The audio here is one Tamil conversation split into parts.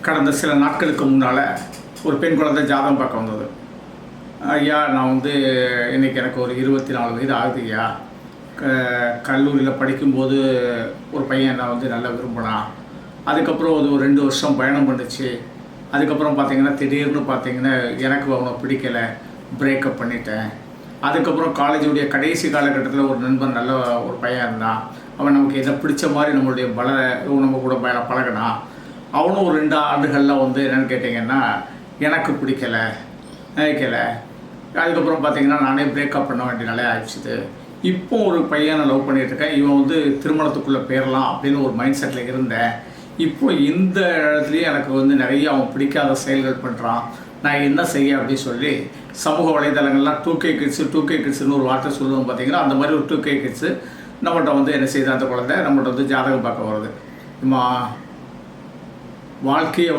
கடந்த சில நாட்களுக்கு முன்னால் ஒரு பெண் குழந்தை ஜாதகம் பார்க்க வந்தது. ஐயா, நான் இன்றைக்கி எனக்கு ஒரு 24 வயது ஆகுது ஐயா. கல்லூரியில் படிக்கும்போது ஒரு பையன் நான் நல்லா விரும்பினான். அதுக்கப்புறம் அது ஒரு 2 வருஷம் பயணம் பண்ணுச்சு. அதுக்கப்புறம் பார்த்திங்கன்னா திடீர்னு பார்த்திங்கன்னா எனக்கு அவனை பிடிக்கலை, பிரேக்கப் பண்ணிட்டேன். அதுக்கப்புறம் காலேஜுடைய கடைசி காலகட்டத்தில் ஒரு நண்பன் நல்ல ஒரு பையன் இருந்தான். அவன் நமக்கு எதை பிடிச்ச மாதிரி நம்ம கூட பழகினான். அவனும் ஒரு 2 ஆண்டுகளில் என்னென்னு கேட்டிங்கன்னா எனக்கு பிடிக்கலை. அதுக்கப்புறம் பார்த்திங்கன்னா நானே பிரேக்கப் பண்ண வேண்டிய நிலை ஆயிடுச்சுது. இப்போ ஒரு பையனை லவ் பண்ணிகிட்ருக்கேன். இவன் திருமணத்துக்குள்ளே போயிடலாம் அப்படின்னு ஒரு மைண்ட் செட்டில் இருந்தேன். இப்போ இந்த இடத்துலையும் எனக்கு நிறைய அவன் பிடிக்காத செயல்கள் பண்ணுறான். நான் என்ன செய்ய அப்படின்னு சொல்லி சமூக வலைதளங்கள்லாம் 2K கிட்ஸ்னு ஒரு வார்த்தை சொல்லுவோம் பார்த்திங்கன்னா, அந்த மாதிரி ஒரு 2K கிட்ஸு நம்மள்கிட்ட என்ன செய்த அந்த குழந்தை நம்மள்கிட்ட ஜாதகம் பார்க்க வருது. வாழ்க்கையை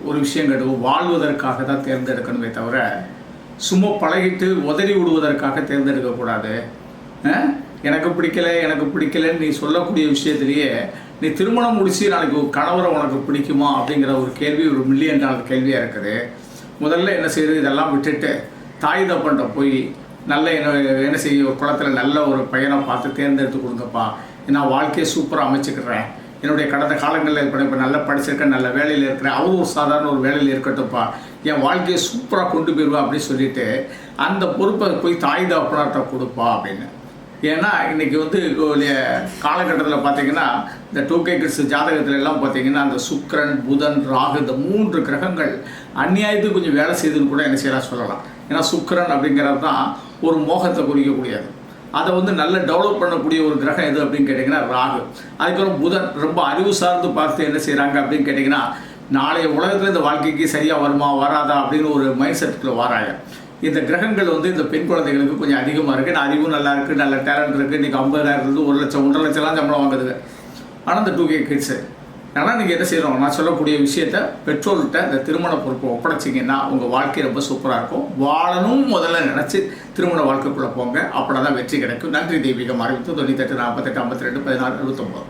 ஒரு விஷயம் கேட்டு வாழ்வதற்காக தான் தேர்ந்தெடுக்கணுமே தவிர சும்மா பழகிட்டு உதறி விடுவதற்காக தேர்ந்தெடுக்கக்கூடாது. எனக்கு பிடிக்கலைன்னு நீ சொல்லக்கூடிய விஷயத்திலேயே நீ திருமணம் முடித்து நாளைக்கு ஒரு கணவரை உனக்கு பிடிக்குமா அப்படிங்கிற ஒரு கேள்வி ஒரு $1 மில்லியன் கேள்வியாக இருக்குது. முதல்ல என்ன செய்யுது, இதெல்லாம் விட்டுட்டு தாய் தப்பன்ட்ட போய் என்ன செய்ய, ஒரு குளத்தில் நல்ல ஒரு பையனை பார்த்து தேர்ந்தெடுத்து கொடுங்கப்பா, நான் வாழ்க்கையை சூப்பராக அமைச்சுக்கிறேன், என்னுடைய கடந்த காலங்களில் இப்போ நல்லா படிச்சிருக்கேன், நல்ல வேலையில் இருக்கிறேன், அவரும் ஒரு சாதாரண ஒரு வேலையில் இருக்கட்டும்ப்பா, என் வாழ்க்கையை சூப்பராக கொண்டு போயிடுவா அப்படின்னு சொல்லிட்டு அந்த பொறுப்பை போய் தாய் தப்பனார்ட்ட கொடுப்பா அப்படின்னு. ஏன்னா இன்றைக்கி காலகட்டத்தில் பார்த்திங்கன்னா இந்த 2K கிட்ஸ் ஜாதகத்துல எல்லாம் பார்த்திங்கன்னா அந்த சுக்கிரன், புதன், ராகு இந்த 3 கிரகங்கள் அந்நியாயத்துக்கு கொஞ்சம் வேலை செய்துன்னு கூட என்ன செய்யலாம் சொல்லலாம். ஏன்னா சுக்கிரன் அப்படிங்கிறது தான் ஒரு மோகத்தை குறிக்கக்கூடியது. அதை நல்ல டெவலப் பண்ணக்கூடிய ஒரு கிரகம் எது அப்படின்னு கேட்டிங்கன்னா ராகு. அதுக்கப்புறம் புதன் ரொம்ப அறிவு சார்ந்து பார்த்து என்ன செய்கிறாங்க அப்படின்னு கேட்டிங்கன்னா நாளைய உலகத்தில் இந்த வாழ்க்கைக்கு சரியாக வருமா வராதா அப்படின்னு ஒரு மைண்ட் செட்டுக்குள்ளே வராங்க. இந்த கிரகங்கள் இந்த பெண் குழந்தைகளுக்கு கொஞ்சம் அதிகமாக இருக்குது. அறிவும் நல்லா இருக்குது, நல்ல டேலண்ட் இருக்குது. இன்றைக்கி 50,000 1 லட்சம் 1.5 லட்சம்லாம் சம்பளம் வாங்குதுங்க. ஆனால் இந்த 2K கிட்ஸு ஆனால் நீங்கள் என்ன செய்கிறோம், நான் சொல்லக்கூடிய விஷயத்த பெற்றோர்கிட்ட இந்த திருமண பொறுப்பை ஒப்படைச்சிங்கன்னா உங்கள் வாழ்க்கை ரொம்ப சூப்பராக இருக்கும். வாழணும் முதல்ல நினச்சி திருமண வாழ்க்கைக்குள்ளே போங்க. அப்படின்னா தான் வெற்றி கிடைக்கும். நன்றி. தெய்வீகம் அறிவித்து 98 48 52 16 79.